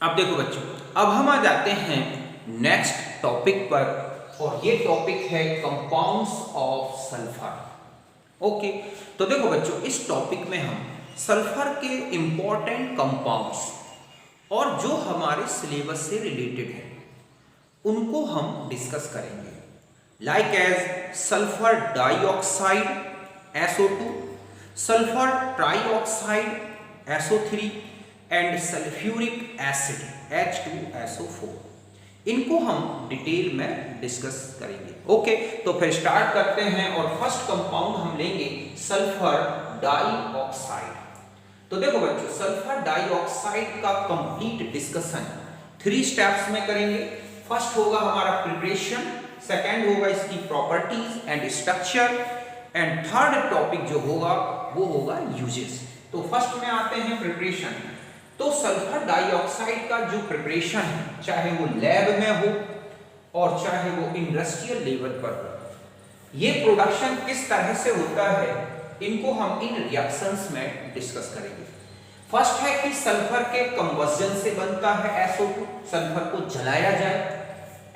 अब देखो बच्चों, अब हम आ जाते हैं नेक्स्ट टॉपिक पर, और ये टॉपिक है कंपाउंड्स ऑफ सल्फर। ओके, तो देखो बच्चों, इस टॉपिक में हम सल्फर के इंपॉर्टेंट कंपाउंड्स और जो हमारे सिलेबस से रिलेटेड है उनको हम डिस्कस करेंगे। Like as sulphur dioxide SO2, sulphur trioxide SO3 and sulphuric acid H2SO4। इनको हम डिटेल में डिस्कस करेंगे। ओके, तो फिर स्टार्ट करते हैं और फर्स्ट कंपाउंड हम लेंगे सल्फर डाइऑक्साइड। तो देखो बच्चों, सल्फर डाइऑक्साइड का कंप्लीट डिस्कशन 3 स्टेप्स में करेंगे। फर्स्ट होगा हमारा प्रिपरेशन, सेकंड होगा इसकी properties and structure, and third topic जो होगा वो होगा यूजेस। तो फर्स्ट में आते हैं प्रिपरेशन। तो सल्फर डाइऑक्साइड का जो प्रिपरेशन है, चाहे वो लैब में हो और चाहे वो इंडस्ट्रियल लेवल पर हो, ये प्रोडक्शन किस तरह से होता है इनको हम इन रिएक्शंस में डिस्कस करेंगे। फर्स्ट है कि सल्फर के कंबस्जन से बनता है SO2, सल्फर को जलाया जाए,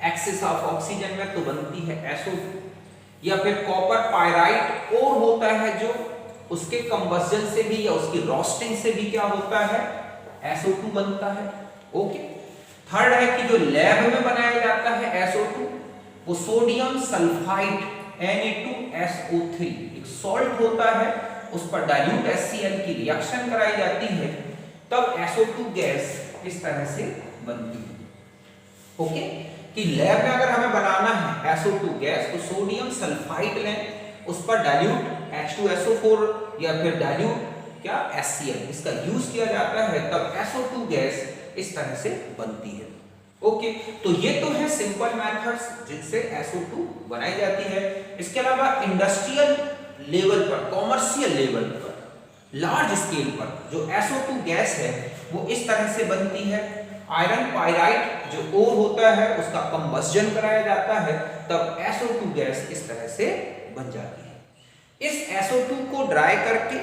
एक्सेस ऑफ ऑक्सीजन में तो बनती है SO2, या फिर कॉपर पायराइट और होता है जो उसके कंबस्जन से भी या उसकी रोस्टिंग से भी क्या होता है SO2 बनता है। ओके, थर्ड है कि जो लैब में बनाया जाता है SO2 वो सोडियम सल्फाइड Na2SO3 एक सॉल्ट होता है, उस पर डाइल्यूट HCl की रिएक्शन कराई जाती है, तब SO2 गैस इस तरह से बनती है। ओके, कि लैब में अगर हमें बनाना है SO2 गैस तो सोडियम सल्फाइड लें, उस पर डाइल्यूट H2SO4 या फिर डाइल्यूट क्या HCl इसका यूज किया जाता है, तब SO2 गैस इस तरह से बनती है। ओके, तो ये तो है सिंपल मेथड्स जिनसे SO2 बनाई जाती है। इसके अलावा इंडस्ट्रियल लेवल पर, कॉमर्शियल लेवल पर, लार्ज स्केल पर जो SO2 गैस है वो इस तरह से बनती है। आयरन पायराइट जो ओर होता है उसका कंबस्जन कराया जाता है, तब SO2 गैस इस तरह से बन जाती है। इस SO2 को ड्राई करके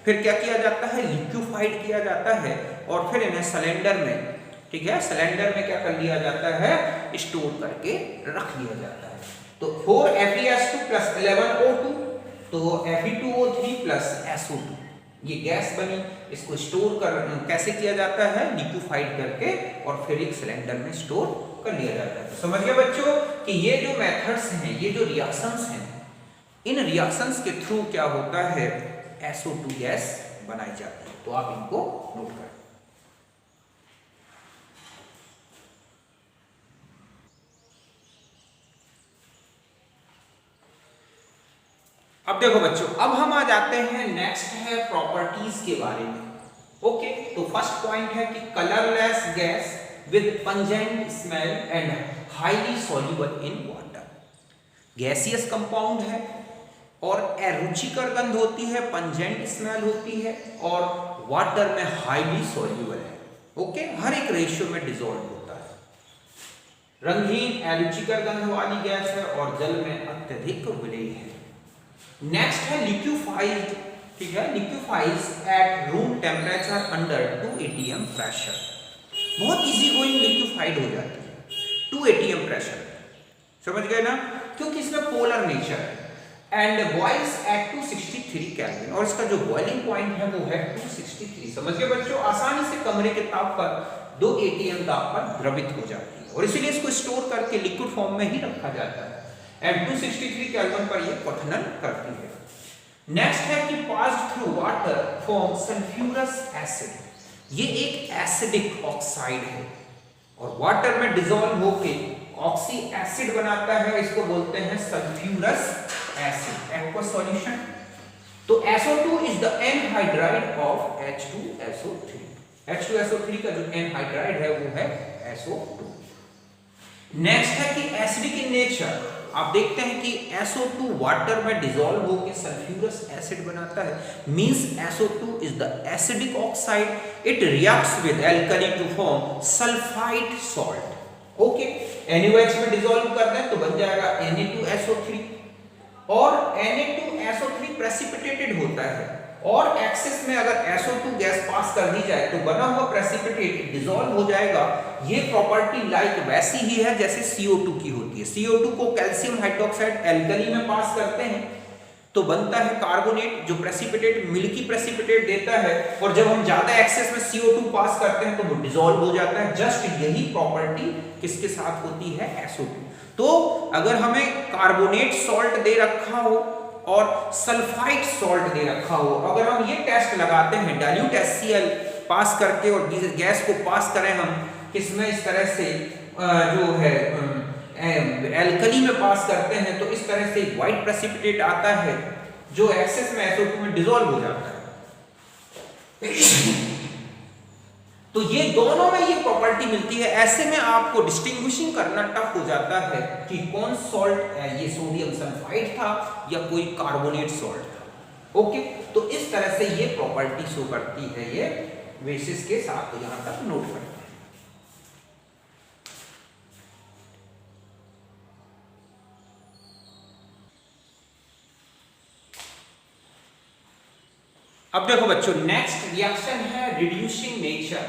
फिर क्या किया जाता है, लिक्विफाइड किया जाता है, और फिर इन्हें सिलेंडर में, ठीक है, सिलेंडर में क्या कर लिया जाता है, स्टोर करके रख लिया जाता है। तो 4Fe2 प्लस 11O2, तो Fe2O3 प्लस SO2 ये गैस बनी। इसको स्टोर कर कैसे किया जाता है, लिक्विफाइड करके, और फिर एक सिलेंडर में स्टोर कर लिया जाता है। तो समझ गए बच्चों कि ये जो मेथड्स हैं, ये जो रिएक्शंस हैं, इन रिएक्शंस के थ्रू क्या होता है, SO2 गैस बनाई जाती है। तो आप इनको नोट करें। अब देखो बच्चों, अब हम आ जाते हैं नेक्स्ट है प्रॉपर्टीज के बारे में। ओके, तो फर्स्ट पॉइंट है कि colourless gas with pungent smell and highly soluble in water. Gaseous compound है और अरुचिकर गंध होती है, पंजेंट स्मेल होती है, और वाटर में हाईली सॉल्युबल है। ओके, हर एक रेशियो में डिसॉल्व होता है। रंगीन अरुचिकर गंध वाली गैस है और जल में अत्यधिक विलेय है। नेक्स्ट है लिक्विफाइड, ठीक है, liquefies at room temperature under 2 atm pressure. बहुत इजी गोइंग लिक्विफाइड हो जाती है 2 atm प्रेशर, समझ गए ना, क्योंकि इसमें पोलर नेचर है। एंड बॉइल्स एट 263 केल्विन, और इसका जो बॉइलिंग पॉइंट है वो है 263। समझ गए बच्चों, आसानी से कमरे के ताप पर 2 atm ताप पर द्रवित हो जाती है, और इसीलिए इसको स्टोर करके लिक्विड फॉर्म में ही रखा जाता है। एंड 263 केल्विन पर ये क्वथनन करती है। नेक्स्ट है कि passed through water form sulphurous acid. ये एक एसिडिक ऑक्साइड है और वाटर में डिसॉल्व होके ऑक्सी एसिड बनाता है, इसको बोलते हैं सल्फ्यूरस एसिड, एक्वस सॉल्यूशन। तो SO2 is the anhydride of H2SO3। H2SO3 का जो एनहाइड्राइड है वो है SO2। नेक्स्ट है कि एसिडिक इन नेचर। आप देखते हैं कि SO2 वाटर में डिसॉल्व होकर सल्फ्यूरस एसिड बनाता है, means SO2 is the acidic oxide, it reacts with alkali to form sulphide salt. Okay, NaOH में डिसॉल्व कर दें तो बन जाएगा Na2SO3, और Na2SO3 प्रेसिपिटेटेड होता है और एक्सेस में अगर SO2 गैस पास कर दी जाए तो बना हुआ प्रेसिपिटेट डिसॉल्व हो जाएगा। ये प्रॉपर्टी लाइक वैसी ही है जैसे CO2 की होती है। CO2 को कैल्शियम हाइड्रोक्साइड एल्कली में पास करते हैं तो बनता है कार्बोनेट, जो प्रेसिपिटेट मिल्की प्रेसिपिटेट देता है, और जब हम ज्यादा एक्सेस में CO2 पास करते हैं तो वो डिसॉल्व हो जाता है। जस्ट यही प्रॉपर्टी किसके साथ होती है? SO2। तो अगर हमें कार्बोनेट सॉल्ट दे रखा हो और सल्फाइड सॉल्ट दे रखा हो, अगर हम ये टेस्ट लगाते हैं डाइल्यूट HCl पास करके और गैस को पास करें हम किसमें, इस तरह से जो है एल्कली में पास करते हैं, तो इस तरह से व्हाइट प्रेसिपिटेट आता है जो एक्सेस में SO2 में डिसॉल्व हो जाता है। तो ये दोनों में ये प्रॉपर्टी मिलती है। ऐसे में आपको डिस्टिंग्विशिंग करना टफ हो जाता है कि कौन सॉल्ट, ये सोडियम सल्फाइड था या कोई कार्बोनेट सॉल्ट था। ओके, तो इस तरह से ये प्रॉपर्टी शो करती है ये बेसिस के साथ। तो यहां तक नोट करते हैं। अब देखो बच्चों, नेक्स्ट रिएक्शन है रिड्यूसिंग नेचर।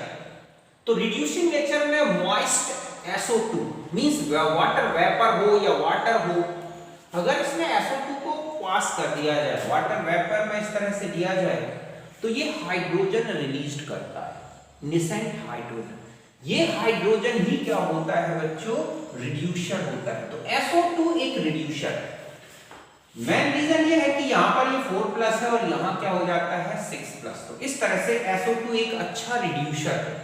तो रिड्यूसिंग नेचर में moist SO2 means water vapour हो या वाटर हो, अगर इसमें SO2 को पास कर दिया जाए, वाटर वेपर में इस तरह से दिया जाए, तो ये हाइड्रोजन रिलीज करता है, निसेंट हाइड्रोजन। ये हाइड्रोजन ही क्या होता है बच्चों? रिड्यूसर होता है। तो SO2 एक रिड्यूसर है। मेन रीजन ये है कि यहां पर ये 4+ है और यहां क्या हो जाता है 6+। तो इस तरह से SO2 एक अच्छा रिड्यूसर है।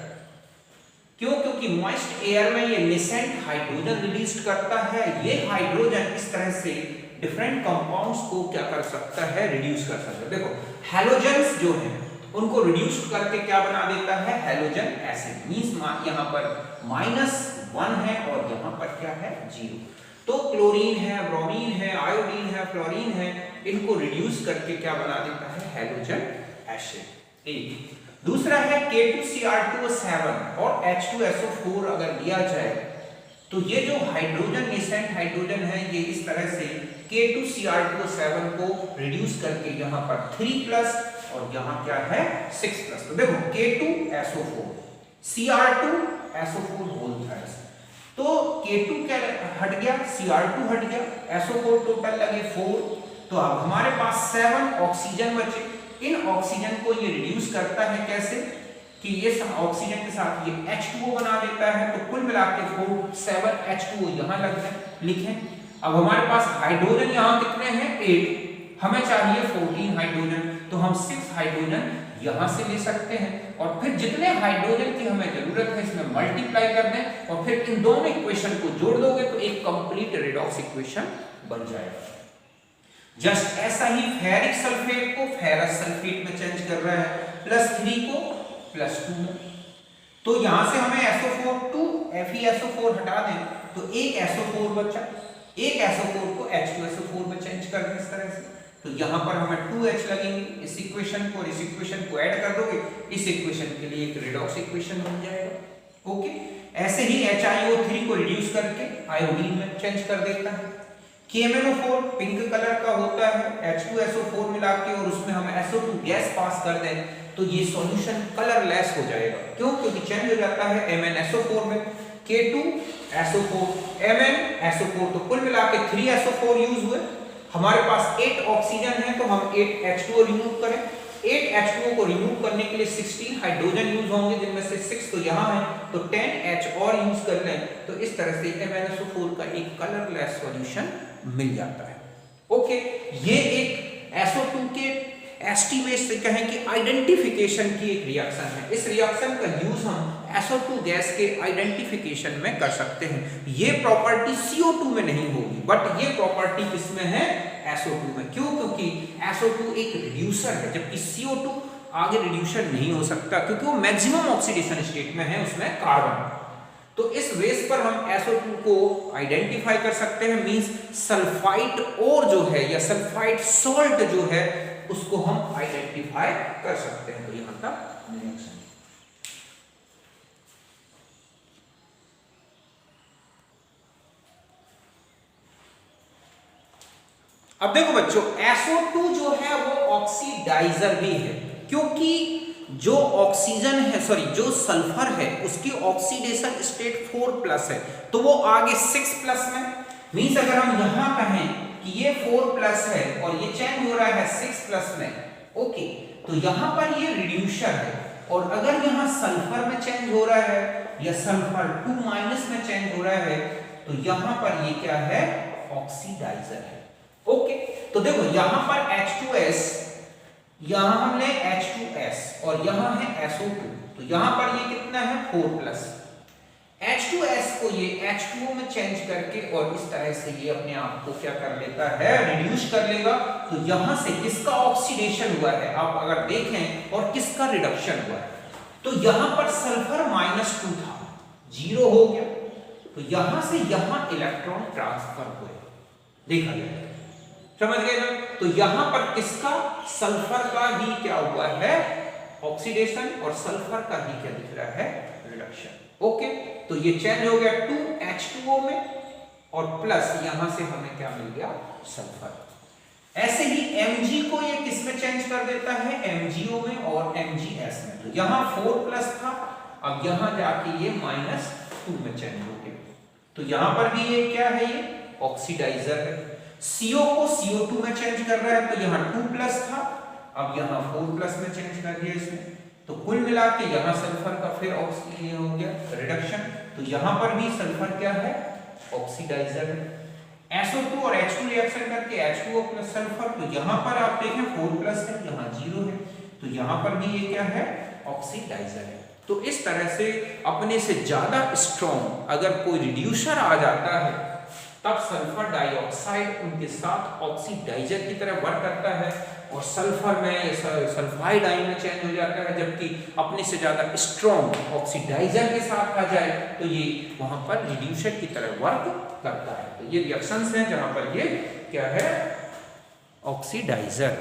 क्यों? क्योंकि मॉइस्ट एयर में ये निसेंट हाइड्रोजन रिलीज करता है। ये हाइड्रोजन इस तरह से डिफरेंट कंपाउंड्स को क्या कर सकता है? रिड्यूस कर सकता है। देखो हैलोजेंस जो है उनको रिड्यूस करके क्या बना देता है? Halogen acid. मींस यहां पर -1 है और यहां पर क्या है? 0। तो क्लोरीन है, ब्रोमीन है, आयोडीन है, फ्लोरीन है, इनको रिड्यूस करके क्या बना देता है? Halogen acid. एक दूसरा है K2Cr2O7 और H2SO4 अगर दिया जाए तो ये जो हाइड्रोजन निसेंट हाइड्रोजन है ये इस तरह से K2Cr2O7 को रिड्यूस करके यहां पर 3+ और यहां क्या है 6+। तो देखो K2SO4 Cr2SO4 होल था, तो K2 क्या हट गया, Cr2 हट गया, SO4 टोटल लगे 4। तो अब हमारे पास 7 ऑक्सीजन बचे। इन ऑक्सीजन को ये रिड्यूस करता है कैसे कि ये ऑक्सीजन के साथ ये H2O बना देता है। तो कुल मिला के 7 H2O यहां लग गए, लिखें। अब हमारे पास हाइड्रोजन यहां कितने हैं? 8। हमें चाहिए 14 हाइड्रोजन, तो हम 6 हाइड्रोजन यहां से ले सकते हैं और फिर जितने हाइड्रोजन की हमें जरूरत है इसमें मल्टीप्लाई कर दें और फिर इन दोनों इक्वेशन को जोड़ दोगे तो एक कंप्लीट रेडॉक्स इक्वेशन बन जाएगा। जस्ट ऐसा ही फेरिक सल्फेट को फेरस सल्फेट में चेंज कर रहा है, +3 को +2 में। तो यहां से हमें SO4 टू FeSO4 हटा दें तो एक SO4 बचा, एक SO4 को H2SO4 में चेंज कर दें इस तरह से। तो यहां पर हमें 2H लगेंगे। इस इक्वेशन को और इस इक्वेशन को ऐड कर दोगे, इस इक्वेशन के लिए एक रेडॉक्स इक्वेशन बन जाएगा। ओके, ऐसे ही HiO3 को रिड्यूस करके आयोडीन में चेंज कर देता है। KMnO4 पिंक कलर का होता है, H2SO4 मिला के और उसमें हम SO2 गैस पास कर दें तो ये सॉल्यूशन कलरलेस हो जाएगा। क्यों? क्योंकि चेंज हो जाता है MnSO4 में। K2SO4 MnSO4, तो कुल मिला के 3 SO4 यूज हुए। हमारे पास 8 ऑक्सीजन है तो हम 8 H2O रिमूव करें। 8 H2O को रिमूव करने के लिए 16 हाइड्रोजन यूज होंगे, जिनमें से 6 तो यहाँ है, तो 10 H और यूज कर लें तो इस तरह से MnSO4 का एक कलरलेस सॉल्यूशन मिल जाता है। ओके, ये एक SO2 के एस्टिमेट से कहें कि आइडेंटिफिकेशन की एक रिएक्शन है। इस रिएक्शन का यूज हम SO2 गैस के आइडेंटिफिकेशन में कर सकते हैं। ये प्रॉपर्टी CO2 में नहीं होगी, बट ये प्रॉपर्टी किसमें है? SO2 में। क्यों? क्योंकि SO2 एक रिड्यूसर है, जबकि CO2 आगे रिड्यूसर नहीं हो सकता क्योंकि वो मैक्सिमम ऑक्सीडेशन स्टेट में है, उसमें कार्बन। तो इस बेस पर हम SO2 को आइडेंटिफाई कर सकते हैं। मींस सल्फाइड और जो है या सल्फाइड सॉल्ट जो है उसको हम आइडेंटिफाई कर सकते हैं। तो यहां तक रिएक्शन। अब देखो बच्चों, SO2 जो है वो ऑक्सीडाइजर भी है, क्योंकि जो ऑक्सीजन है, सॉरी जो सल्फर है उसकी ऑक्सीडेशन स्टेट 4+ है, तो वो आगे 6+ में, मींस अगर हम यहां कहें कि ये 4+ है और ये चेंज हो रहा है 6+ में, ओके, तो यहां पर ये रिड्यूसर है, और अगर यहां सल्फर में चेंज हो रहा है या सल्फर 2- में चेंज हो रहा है, तो यहां पर ये क्या है, ऑक्सीडाइजर है। ओके, तो देखो यहां पर H2S, यहां हमने H2S और यहां है SO2, तो यहां पर ये कितना है 4+। H2S को ये H2O में चेंज करके और इस तरह से ये अपने आप को क्या कर लेता है, रिड्यूस कर लेगा। तो यहां से किसका ऑक्सीडेशन हुआ है आप अगर देखें और किसका रिडक्शन हुआ है, तो यहां पर सल्फर -2 था, 0 हो गया, तो यहां से यहां इलेक्ट्रॉन ट्रांसफर हुए, देखा गया, समझ गए ना। तो यहां पर किसका, सल्फर का ही क्या हुआ है, ऑक्सीडेशन, और सल्फर का ही क्या दिख रहा है, रिडक्शन। ओके, तो ये चेंज हो गया 2H2O में, और प्लस यहां से हमें क्या मिल गया, सल्फर। ऐसे ही Mg को ये किस में चेंज कर देता है, MgO में और MgS में। तो यहां 4+ था, अब यहां जाके ये -2 में चेंज हो गया, तो यहां पर भी ये क्या है, ये ऑक्सीडाइजर है। CO को CO2 में चेंज कर रहा है, तो यहां 2+ था, अब यहां 4+ में चेंज कर दिया इसने, तो कुल मिला के यहां सल्फर का फिर ऑक्सीजन हो गया रिडक्शन, तो यहां पर भी सल्फर क्या है, ऑक्सीडाइजर है। SO2 और H2 रिएक्शन करके H2O + सल्फर, तो यहां पर आप देखें 4+ है, यहां 0 है, तो यहां पर भी ये क्या है, ऑक्सीडाइजर है। तो इस तरह से अपने से ज्यादा स्ट्रॉन्ग अगर कोई रिड्यूसर आ जाता है, तब सल्फर डाइऑक्साइड उनके साथ ऑक्सीडाइजर की तरह वर्क करता है, और सल्फर में सल्फाइड आयन में चेंज हो जाता है, जबकि अपने से ज्यादा स्ट्रॉन्ग ऑक्सीडाइजर के साथ आ जाए तो ये वहां पर रिड्यूसर की तरह वर्क करता है। तो ये रिएक्शंस हैं जहां पर ये क्या है, ऑक्सीडाइजर।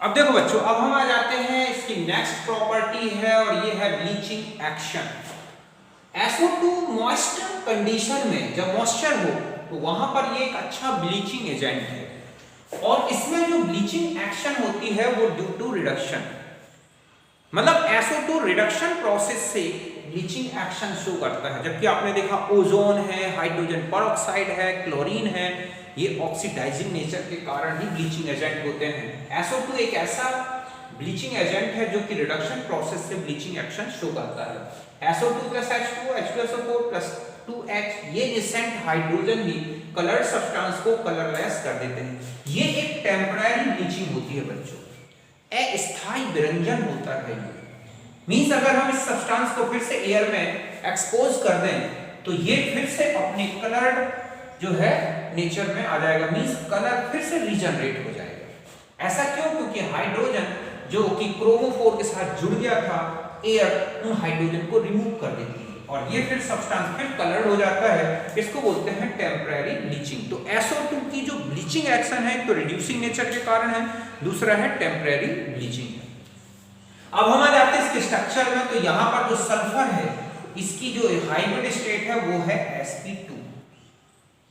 अब देखो बच्चों, अब हम आ जाते हैं, इसकी नेक्स्ट प्रॉपर्टी है और ये है bleaching action. SO2 moist condition में, जब मॉइस्चर हो तो वहां पर ये एक अच्छा ब्लीचिंग एजेंट है, और इसमें जो ब्लीचिंग एक्शन होती है वो ड्यू टू रिडक्शन, मतलब SO2 रिडक्शन प्रोसेस से ब्लीचिंग एक्शन शो करता है। जबकि आपने देखा ओजोन है, हाइड्रोजन परऑक्साइड है, क्लोरीन है, ये ऑक्सीडाइजिंग नेचर के कारण ही ब्लीचिंग एजेंट होते हैं। SO2 एक ऐसा ब्लीचिंग एजेंट है जो कि रिडक्शन प्रोसेस से ब्लीचिंग एक्शन शो करता है। SO2 + H2O, H2SO4 + 2H, ये निसेंट हाइड्रोजन भी कलर्ड सब्सटेंस को कलरलेस कर देते हैं। ये एक टेम्पररी ब्लीचिंग होती है बच्चों, अस्थायी विरंजन होता है। मींस अगर हम इस सब्सटेंस को फिर से एयर में एक्सपोज कर दें तो ये फिर से अपने कलर्ड जो है नेचर में आ जाएगा, मींस कलर फिर से रीजनरेट हो जाएगा। ऐसा क्यों, क्योंकि हाइड्रोजन जो कि क्रोमोफोर के साथ जुड़ गया था, एयर उन हाइड्रोजन को रिमूव कर देती है और ये फिर सब्सटेंस फिर कलर्ड हो जाता है। इसको बोलते हैं टेम्पररी ब्लीचिंग। तो SO2 की जो ब्लीचिंग एक्शन है, तो रिड्यूसिंग नेचर के कारण है, दूसरा है टेम्पररी ब्लीचिंग। अब हम आ जाते हैं इसके स्ट्रक्चर में। तो यहाँ पर जो सल्फर है, इसकी जो हाइब्रिड स्टेट है वो है sp2,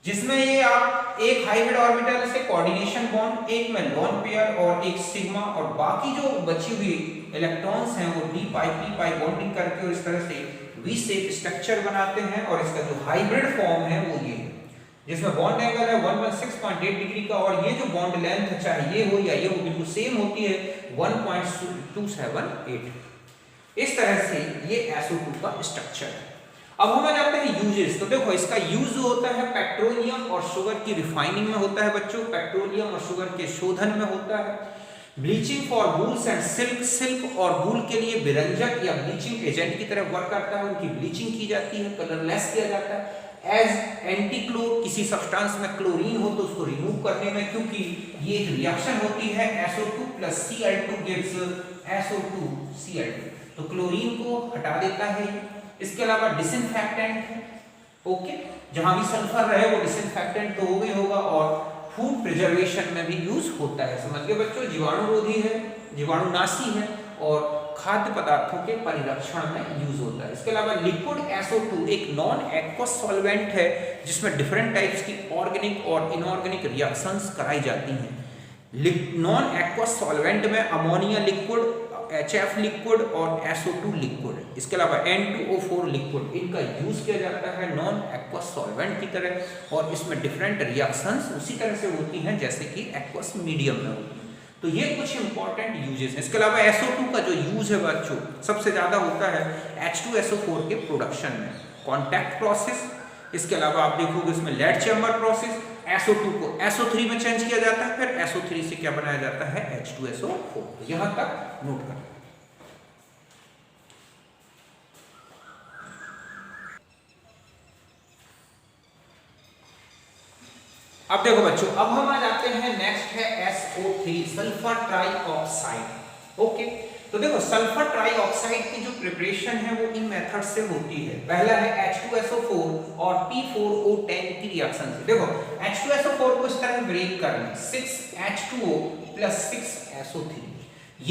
जिसमें ये आप एक हाइब्रिड ऑर्बिटल से कोऑर्डिनेशन बॉन्ड, एक में लोन पेयर और एक सिग्मा, और बाकी जो बची हुई इलेक्ट्रॉन्स हैं वो d पाई p पाई बॉन्डिंग करके और इस तरह से V शेप स्ट्रक्चर बनाते हैं। और इसका जो हाइब्रिड फॉर्म है वो ये है, जिसमें बॉन्ड एंगल है 116.8 डिग्री का, और ये जो बॉन्ड लेंथ चाहे ये हो या ये हो बिल्कुल सेम होती है 1.278। इस तरह से ये SO2 का स्ट्रक्चर है। अब हम आ जाते हैं यूजेस। तो देखो इसका यूज होता है पेट्रोलियम और शुगर की रिफाइनिंग में होता है बच्चों, पेट्रोलियम और शुगर के शोधन में होता है। Bleaching for wools and silk, silk और वूल के लिए विरंजक या ब्लीचिंग एजेंट की तरह वर्क करता है, उनकी ब्लीचिंग की जाती है, कलरलेस किया जाता है। एज एंटीक्लोर, किसी सब्सटेंस में क्लोरीन हो तो उसको रिमूव करने में, क्योंकि ये एक रिएक्शन होती है SO2 + Cl2 गिव्स SO2Cl2, तो क्लोरीन को हटा देता है। इसके अलावा डिसइंफेक्टेंट है, ओके, जहां भी सल्फर रहे वो डिसइंफेक्टेंट तो हो गई होगा, और फूड प्रिजर्वेशन में भी यूज होता है। समझ गए बच्चों, जीवाणुरोधी है, जीवाणुनाशी है, और खाद्य पदार्थों के परिरक्षण में यूज होता है। इसके अलावा लिक्विड SO2 एक नॉन एक्वस सॉल्वेंट है जिसमें डिफरेंट टाइप्स की ऑर्गेनिक और इनऑर्गेनिक रिएक्शंस कराई जाती हैं। नॉन एक्वस सॉल्वेंट में अमोनिया लिक्विड, HF लिक्विड और SO2 लिक्विड, इसके अलावा N2O4 लिक्विड, इनका यूज किया जाता है नॉन एक्वस सॉल्वेंट की तरह और इसमें डिफरेंट रिएक्शंस उसी तरह से होती हैं जैसे कि एक्वस मीडियम में होती हैं। तो ये कुछ इंपॉर्टेंट यूजेस हैं। इसके अलावा SO2 का जो यूज है बच्चों सबसे ज्यादा होता है H2SO4 के प्रोडक्शन में, कॉन्टैक्ट प्रोसेस। इसके अलावा आप देखोगे इसमें लेड चैम्बर प्रोसेस, SO2 को SO3 में चेंज किया जाता है, फिर SO3 से क्या बनाया जाता है H2SO4। यहां तक नोट कर। अब देखो बच्चों, अब हम आ जाते हैं नेक्स्ट है SO3 सल्फर ट्राइऑक्साइड। ओके, तो देखो सल्फर ट्राइऑक्साइड की जो प्रिपरेशन है वो इन मेथड से होती है। पहला है H2SO4 और P4O10 की रिएक्शन से। देखो H2SO4 को इस तरह ब्रेक करना, 6H2O प्लस 6SO3।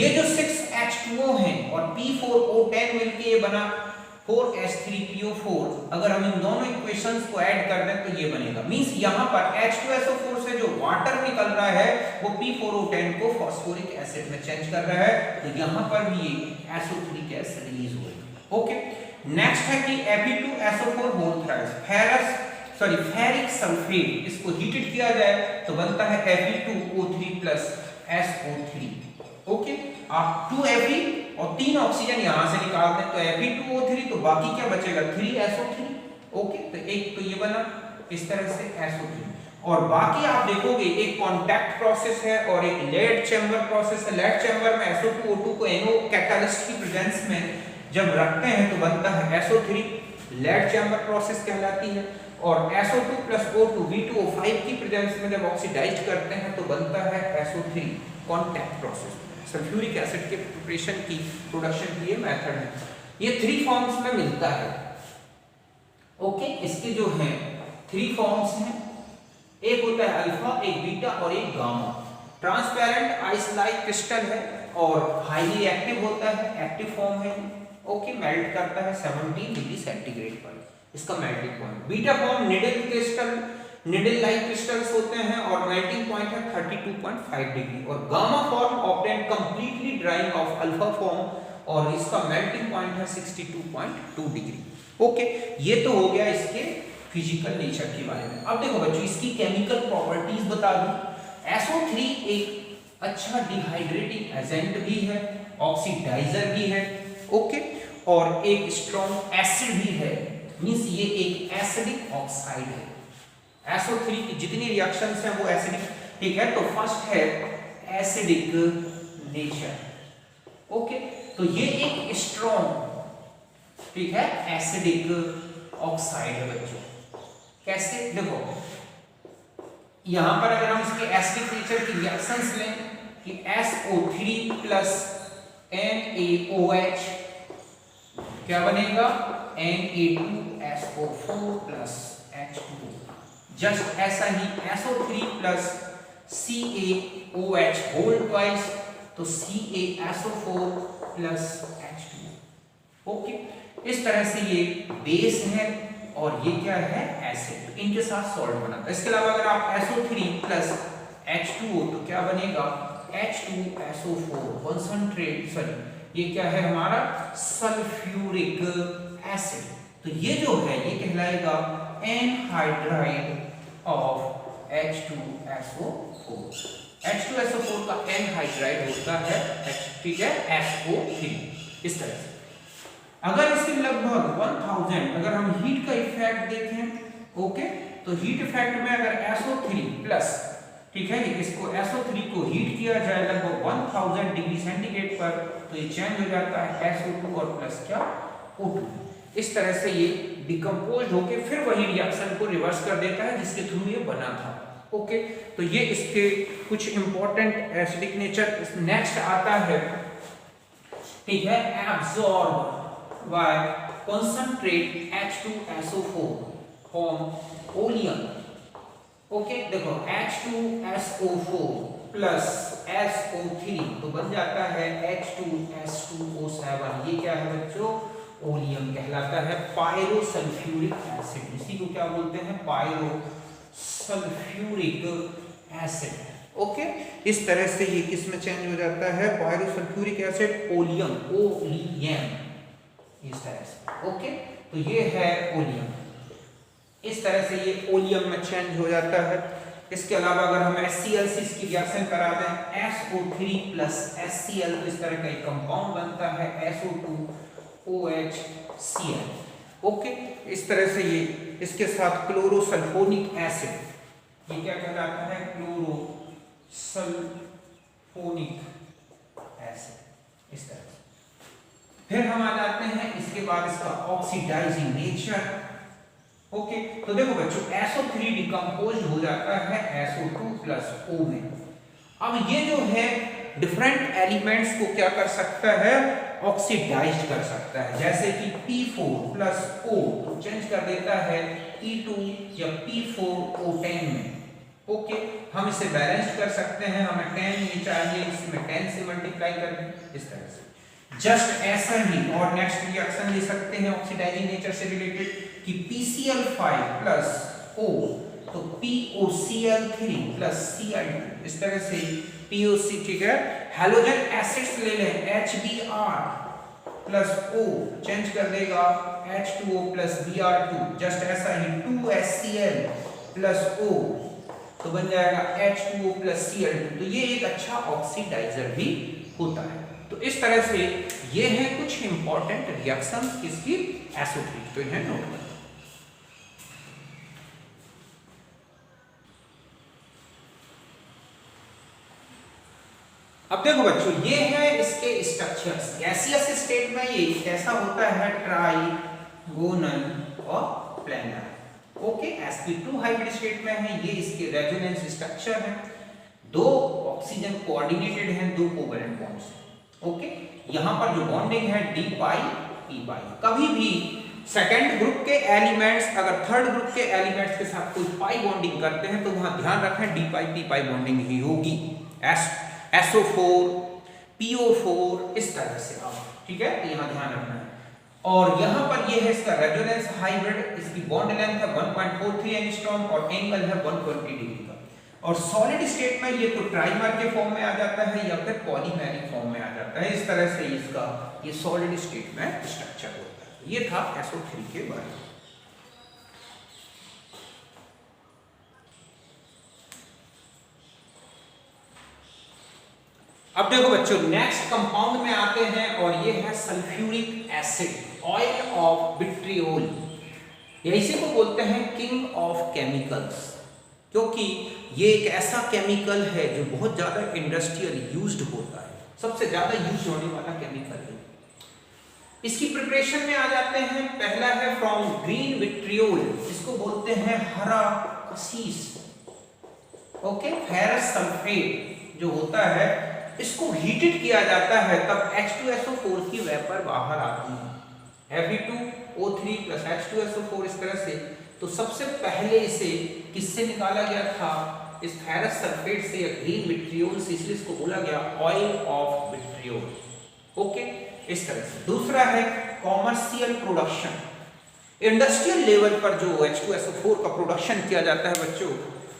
ये जो 6H2O है और P4O10 मिलके ये बना 4H3PO4। अगर हम इन दोनों इक्वेशंस को ऐड कर दें तो ये बनेगा, मींस यहां पर H2SO4 से जो वाटर निकल रहा है वो P4O10 को फास्फोरिक एसिड में चेंज कर रहा है, तो यहां पर भी ये SO3 गैस रिलीज होगी। ओके, नेक्स्ट है कि Fe2SO4 both thrice ferric sulphate, इसको हीटेड किया जाए तो बनता है Fe2O3 प्लस SO3। ओके, आप 2Fe और 3 ऑक्सीजन यहां से निकाल दें तो Fe2O3, तो बाकी क्या बचेगा 3SO3। ओके, तो एक तो ये बना इस तरह से SO3, और बाकी आप देखोगे एक कॉन्टैक्ट प्रोसेस है और एक लेड चैम्बर प्रोसेस है। लेड चैम्बर में SO2O2 को NO कैटालिस्ट की प्रेजेंस में जब रखते हैं तो बनता है SO3, लेड चैम्बर प्रोसेस कहलाती है। और SO2 प्लस O2 V2O5 की प्रेजेंस में जब ऑक्सीडाइज करते हैं तो बनता है SO3, contact process. Sulphuric acid के प्रिपरेशन की प्रोडक्शन की ये मेथड है। ये 3 फॉर्म्स में मिलता है। ओके, इसके जो हैं 3 फॉर्म्स हैं, एक होता है अल्फा, एक बीटा और एक gamma. Transparent ice like crystal है और हाईली एक्टिव होता है, एक्टिव फॉर्म है। ओके, मेल्ट करता है 17 डिग्री सेंटीग्रेड पर, इसका melting point. Beta form needle crystal, needle like crystals होते हैं और मेल्टिंग पॉइंट है 32.5 डिग्री। और gamma form obtain completely drying of alpha form और इसका मेल्टिंग पॉइंट है 62.2 डिग्री। ओके, ये तो हो गया इसके फिजिकल नेचर के बारे में। अब देखो बच्चों, इसकी केमिकल प्रॉपर्टीज बता दूं। SO3 एक अच्छा डिहाइड्रेटिंग एजेंट भी है, ऑक्सीडाइजर भी है। ओके, और एक स्ट्रॉन्ग एसिड भी है, मींस ये एक एसिडिक ऑक्साइड है। SO3 की जितनी रिएक्शंस हैं वो एसिडिक, ठीक है। तो फर्स्ट है एसिडिक नेचर। ओके, तो ये एक स्ट्रॉन्ग, ठीक है, एसिडिक ऑक्साइड है बच्चों। कैसे, देखो यहां पर अगर हम इसके एसिडिक नेचर की रिएक्शंस लें कि SO3 प्लस NaOH क्या बनेगा, Na2SO4 प्लस H2O। जस्ट ऐसा ही SO3 plus CaOH whole twice, तो CaSO4 प्लस H2O। ओके, इस तरह से ये बेस है और ये क्या है, एसिड, इनके साथ सॉल्ट बनाता है। इसके अलावा अगर आप SO3 प्लस H2O तो क्या बनेगा, H2SO4 कंसंट्रेट, सॉरी ये क्या है हमारा सल्फ्यूरिक एसिड। तो ये जो है ये कहलाएगा एनहाइड्राइड ऑफ H2SO4। H2SO4 का एनहाइड्राइड होता है ठीक है SO3। इस तरह से अगर इसके लगभग 1000 अगर हम हीट का इफेक्ट देखें, ओके, तो हीट इफेक्ट में अगर SO3 प्लस, ठीक है, इसको SO3 को हीट किया जाए लगभग 1000 डिग्री सेंटीग्रेड पर, तो ये चेंज हो जाता है SO2 और प्लस क्या, O2। इस तरह से ये डिकम्पोज होके फिर वही रिएक्शन को रिवर्स कर देता है जिसके थ्रू ये बना था। ओके, तो ये इसके कुछ इंपॉर्टेंट एसिडिक नेचर। नेक्स्ट आता है, ठीक है, absorb by concentrate H2SO4 from oleum. Okay देखो H2SO4 प्लस SO3 तो बन जाता है H2S2O7। ये क्या है बच्चों? ओलियम कहलाता है, पायरोसल्फ्यूरिक एसिड। इसी को क्या बोलते हैं? Pyrosulphuric acid. ओके इस तरह से ये किस में चेंज हो जाता है? पायरोसल्फ्यूरिक एसिड ओलियम, ओलियम इस तरह से। ओके तो ये है ओलियम, इस तरह से ये ओलियम में चेंज हो जाता है। इसके अलावा अगर हम HCl से इसकी रिएक्शन करा दें SO3 प्लस HCl तो इस तरह का एक कंपाउंड बनता है SO2OHCl। ओके इस तरह से ये इसके साथ क्लोरोसल्फोनिक एसिड, ये क्या कहलाता है? क्लोरोसल्फोनिक एसिड इस तरह से। फिर हम आ जाते हैं इसके बाद इसका ऑक्सीडाइजिंग नेचर। ओके तो देखो बच्चों SO3 डिकम्पोज हो जाता है SO2 प्लस O में। अब ये जो है डिफरेंट एलिमेंट्स को क्या कर सकता है? ऑक्सीडाइज कर सकता है। जैसे कि P4 प्लस O चेंज कर देता है E2 या P4O10 में। ओके हम इसे बैलेंस कर सकते हैं, हमें 10 ये चाहिए, इसमें 10 से मल्टीप्लाई कर दें इस तरह से। जस्ट ऐसा ही और नेक्स्ट रिएक्शन ले सकते हैं ऑक्सीडाइजिंग नेचर से रिलेटेड कि PCl5 प्लस O तो POCl3 प्लस Cl2 इस तरह से POC, ठीक है। हैलोजन एसिड्स ले लें HBr प्लस O चेंज कर देगा H2O प्लस Br2। जस्ट ऐसा ही 2HCl प्लस O तो बन जाएगा H2O प्लस Cl2। तो ये एक अच्छा ऑक्सीडाइजर भी होता है। तो इस तरह से ये है कुछ इंपॉर्टेंट रिएक्शंस इसकी SO3 तो इन्हें नोट करें। अब देखो बच्चों ये है इसके स्ट्रक्चर्स। गैसियस स्टेट में ये कैसा होता है? ट्राइगोनल और planar. Okay sp2 hybrid state में है, ये इसके रेजोनेंस स्ट्रक्चर है। दो ऑक्सीजन कोऑर्डिनेटेड हैं, दो कोवैलेंट बॉन्ड्स। ओके यहां पर जो बॉन्डिंग है d पाई p पाई। कभी भी सेकंड ग्रुप के एलिमेंट्स अगर थर्ड ग्रुप के एलिमेंट्स के साथ कोई पाई बॉन्डिंग करते हैं तो वहां ध्यान रखें d पाई p पाई बॉन्डिंग ही होगी। SO4 PO4 इस तरह से आप, ठीक है, यहां ध्यान रखना है। और यहां पर ये है इसका रेजोनेंस हाइब्रिड, इसकी बॉन्ड लेंथ है 1.43 एंगस्ट्रॉम और एंगल है 120 डिग्री का। और सॉलिड स्टेट में ये तो ट्राइमर के फॉर्म में आ जाता है या फिर पॉलीमेरिक फॉर्म में आ जाता है। इस तरह से इसका ये सॉलिड स्टेट में स्ट्रक्चर होता है। ये था SO3 के बारे में। अब देखो बच्चों नेक्स्ट कंपाउंड में आते हैं और ये है sulphuric acid, oil of vitriol. इसी को बोलते हैं किंग ऑफ केमिकल्स, क्योंकि ये एक ऐसा केमिकल है जो बहुत ज्यादा इंडस्ट्रियल यूज्ड होता है, सबसे ज्यादा यूज होने वाला केमिकल है। इसकी प्रिपरेशन में आ जाते हैं। पहला है फ्रॉम ग्रीन विट्रियोल, इसको बोलते हैं हरा कसीस। ओके फेरस सल्फेट जो होता है इसको हीटेड किया जाता है, तब H2SO4 की वेपर बाहर आती है, Fe2O3 प्लस H2SO4 इस तरह से। तो सबसे पहले इसे किससे निकाला गया था? इस फेरस सल्फेट से या ग्रीन विट्रियोल से, इसलिए इसको बोला गया ऑयल ऑफ विट्रियोल। ओके इस तरह से। दूसरा है कॉमर्शियल प्रोडक्शन, इंडस्ट्रियल लेवल पर जो H2SO4 का प्रोडक्शन किया जाता है बच्चों,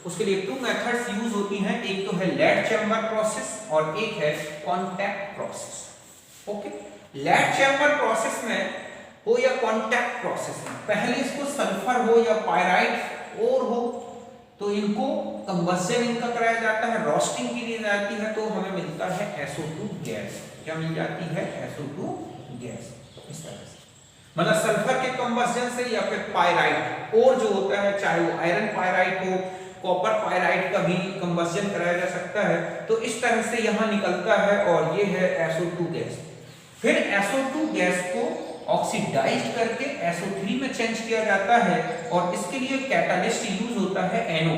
उसके लिए टू मेथड्स यूज होती हैं। एक तो है लेड चैम्बर प्रोसेस और एक है contact process. Okay lead chamber process में हो या कॉन्टैक्ट प्रोसेस में, पहले इसको सल्फर हो या पायराइट और हो तो इनको कंबशन इनका कराया जाता है, रोस्टिंग की दी जाती है, तो हमें मिलता है SO2 गैस। क्या मिल जाती है? SO2 gas. इस तरह से मतलब सल्फर के कंबशन से या फिर पायराइट और जो होता है, चाहे वो आयरन पायराइट हो, कॉपर पायराइट का भी कंबशन कराया जा सकता है। तो इस तरह से यहां निकलता है और ये है SO2 गैस। फिर SO2 गैस को ऑक्सीडाइज्ड करके SO3 में चेंज किया जाता है और इसके लिए कैटालिस्ट यूज होता है NO।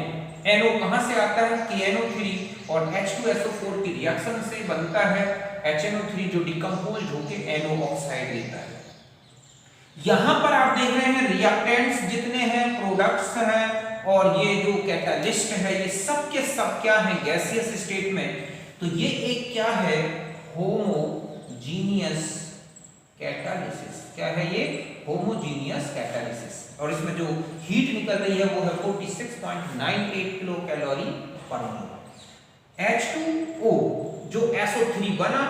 NO कहां से आता है? KNO3 और H2SO4 की रिएक्शन से बनता है HNO3 जो डिकम्पोज्ड होकर NO ऑक्साइड देता है। यहां पर आप देख रहे हैं रिएक्टेंट्स जितने हैं, प्रोडक्ट्स हैं और ये जो कैटालिस्ट है ये सब के सब क्या है, गैसियस स्टेट में। तो ये एक क्या है, होमोजीनियस कैटालिसिस। क्या है ये, होमोजीनियस कैटालिसिस। और इसमें जो हीट निकल रही है वो है 46.98 किलो कैलोरी पर मोल। H2O जो SO3 बना,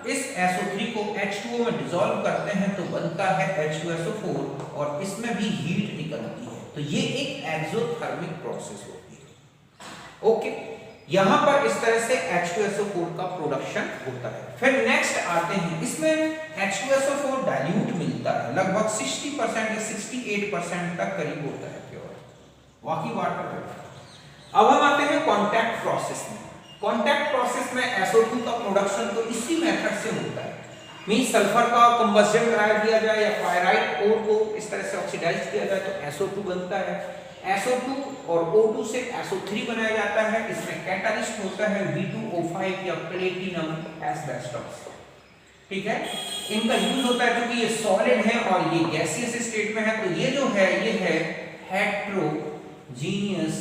इस SO3 को H2O में डिसॉल्व करते हैं तो बनता है H2SO4 और इसमें भी हीट निकलती है। तो ये एक एक्सोथर्मिक प्रोसेस होती है। ओके, यहां पर इस तरह से H2SO4 का प्रोडक्शन होता है। फिर नेक्स्ट आते हैं, इसमें H2SO4 डाइल्यूट मिलता है, लगभग 60% या 68% तक करीब होता है प्योर, बाकी वाटर है। अब हम आते हैं कांटेक्ट प्रोसेस में। कांटेक्ट प्रोसेस में SO2 का प्रोडक्शन तो इसी मेथड से होता है, मींस सल्फर का कंबस्शन करा दिया जाए या पायराइट ओर को इस तरह से ऑक्सीडाइज किया जाए तो SO2 बनता है। SO2 और O2 से SO3 बनाया जाता है। इसमें कैटालिस्ट होता है V2O5 या प्लेटिनम एस्बेस्टोस। ठीक है, इनका यूज होता है क्योंकि ये सॉलिड है और ये गैसियस स्टेट में है। तो ये जो है ये है हेट्रोजीनियस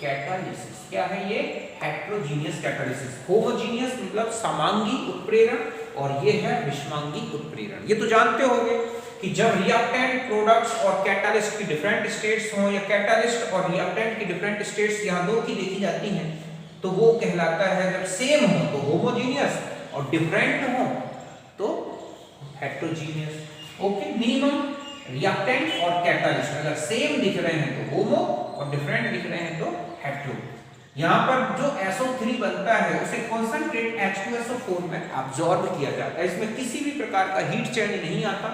कैटालिसिस। क्या है ये, हेट्रोजीनियस कैटालिसिस। होमोजीनियस मतलब समांगी उत्प्रेरण और ये है विषमांगी उत्प्रेरण। ये तो जानते होंगे कि जब रिएक्टेंट, प्रोडक्ट्स और कैटालिस्ट की डिफरेंट स्टेट्स हों या कैटालिस्ट और रिएक्टेंट की डिफरेंट स्टेट्स यहाँ दो की देखी जाती हैं तो वो कहलाता है, जब सेम हो तो होमोजीनियस और डिफरेंट हो तो हेट्रोजीनियस। ओके, मिनिमम रिएक्टेंट और कैटालिस्ट अगर सेम दिख रहे हैं तो होमो और डिफरेंट दिख रहे हैं तो हेट्रो। यहाँ पर जो SO3 बनता है उसे कॉन्सेंट्रेट H2SO4 में अब्सॉर्ब किया जाता है। इसमें किसी भी प्रकार का हीट चेंज नहीं आता।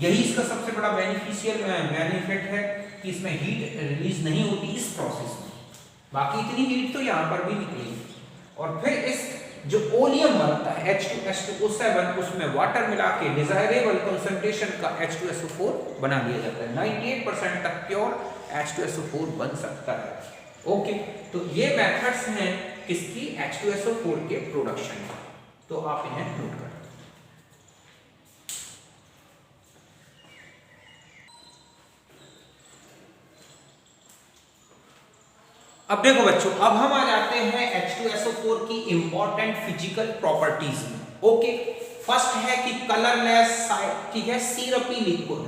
यही इसका सबसे बड़ा बेनिफिशियल बेनिफिट है कि इसमें हीट रिलीज नहीं होती इस प्रोसेस में। बाकी इतनी हीट तो यहाँ पर भी निकलेगी। और फिर इस जो ओलियम बनता है H2SO7 उसमें वाटर मिला के डिजायरेबल कंसंट्रेशन का H2SO4 बना दिया जाता है। 98% तक प्योर H2SO4 बन सकता है। ओके, तो ये मेथड्स हैं किसकी, H2SO4 के प्रोडक्शन का। तो आप इन्हें नोट करें। अब देखो बच्चों, अब हम आ जाते हैं H2SO4 की इंपॉर्टेंट फिजिकल प्रॉपर्टीज में। ओके, फर्स्ट है कि कलरलेस, ठीक है, सिरपी लिक्विड,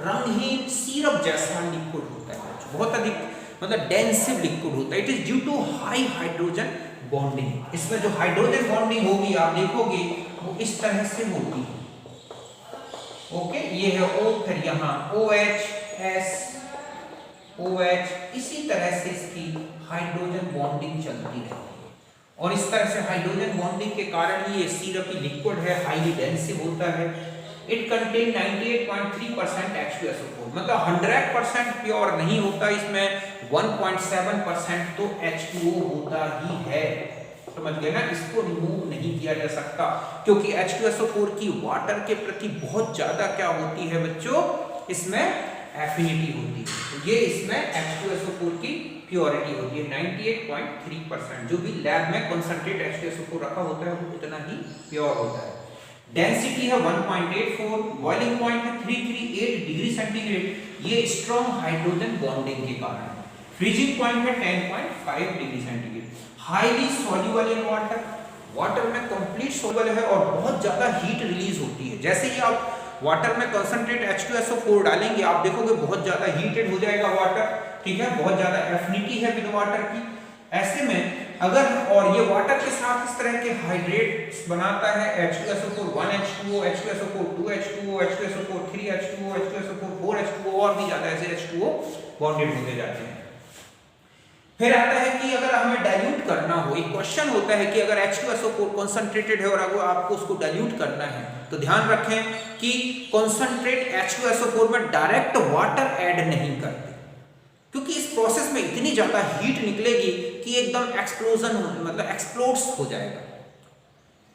रंगहीन सिरप जैसा लिक्विड होता है, बहुत अधिक मतलब डेंसिव लिक्विड होता है। It is due to high hydrogen bonding. इसमें जो हाइड्रोजन बॉन्डिंग होगी आप देखोगे वो इस तरह से होती है। ओके, ये है O, फिर यहाँ OH, S, OH, इसी तरह से इसकी हाइड्रोजन बॉन्डिंग चलती रहती है। और इस तरह से हाइड्रोजन बॉन्डिंग के कारण ये सिरपी लिक्विड है, हाईली डेंसिव होता है। इट कंटेन 98.3% H2SO4, मतलब 100% प्योर नहीं होता, इसमें 1.7% तो H2O होता ही है। समझ गए ना, इसको रिमूव नहीं किया जा सकता क्योंकि H2SO4 की वाटर के प्रति बहुत ज्यादा क्या होती है बच्चों, इसमें एफिनिटी होती है। तो ये इसमें H2SO4 की प्योरिटी होती है 98.3%। जो भी लैब में कंसंट्रेट H2SO4 रखा होता है वो उतना ही प्योर होता है। डेंसिटी है 1.84, बॉइलिंग पॉइंट है 338 डिग्री सेंटीग्रेड, ये स्ट्रॉन्ग हाइड्रोजन बॉन्डिंग के कारण। फ्रीजिंग पॉइंट है 10.5 degree centigrade. Highly soluble in water, water में कंप्लीट सॉल्युबल है और बहुत ज्यादा हीट रिलीज होती है। जैसे ही आप वाटर में कंसंट्रेट H2SO4 डालेंगे आप देखोगे बहुत ज्यादा हीटेड हो जाएगा वाटर, ठीक है, बहुत ज्यादा एफिनिटी है विद वाटर की। ऐसे में अगर और ये वाटर के साथ इस तरह के हाइड्रेट्स बनाता है H2SO4 1H2O, H2SO4 2H2O, H2SO4 3H2O, H2SO4 4H2O और भी ज्यादा ऐसे H2O बॉन्डेड होते जाते हैं। फिर आता है कि अगर हमें डाइल्यूट करना हो, एक क्वेश्चन होता है कि अगर H2SO4 कॉन्सेंट्रेटेड है और अगर आपको उसको डाइल्यूट करना है तो ध्यान रखें कि कॉन्सेंट्रेट H2SO4 में डायरेक्ट वाटर ऐड नहीं करते क्योंकि इस प्रोसेस में इतनी ज्यादा हीट निकलेगी कि एकदम एक्सप्लोजन मतलब एक्सप्लोड्स हो जाएगा।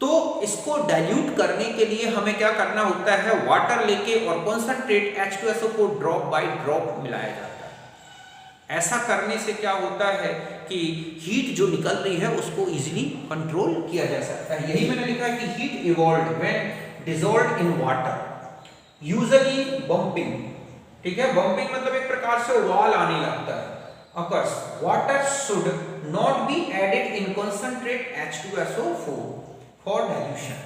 तो इसको डाइल्यूट करने के लिए हमें क्या करना होता है, वाटर लेके और concentrate H2SO4 drop by drop मिलाया जाता है। ऐसा करने से क्या होता है कि हीट जो निकल रही है उसको इजीली कंट्रोल किया जा सकता है। यही मैंने लिखा है कि heat evolved when dissolved in water, usually bumping, ठीक है, बम्पिंग मतलब एक प्रकार से उबाल आने लगता है। occurs, water should not be added in concentrate H2SO4 for dilution.